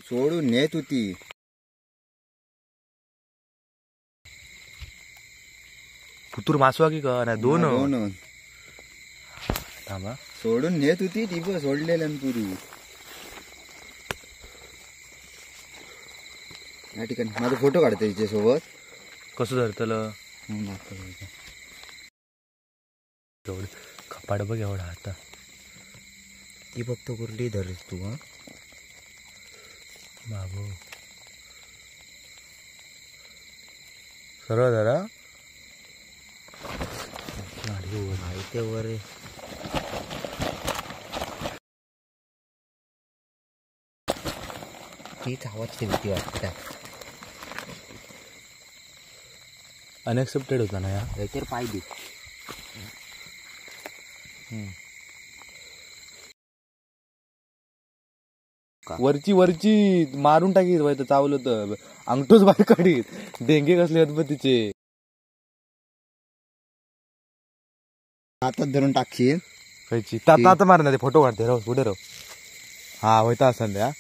सोडून नेत होती. फुतूर मासवा की का नाही दोन थांबा सोडून नेत होती ती बस सोडलेलं पुरू. या ठिकाणी माझा फोटो काढतो तिच्या सोबत. कसं धरतलं खपाड बघ एवढा आता. ती फक्त कुर्ली धरस तू. हा बाबू सरळ धरा माहिती वर तीच आवाज भीती वाटते. अनएक्सेप्टेड होता ना या तर पाय दे. वरची मारून टाकीत व्हाय तर चावलं तर अंगठोच बाहेर काढीत. डेंगे कसले गणपतीचे हातात धरून टाकशील खायची आता मारणार फोटो काढते राव पुढे राव. हा होता असं द्या.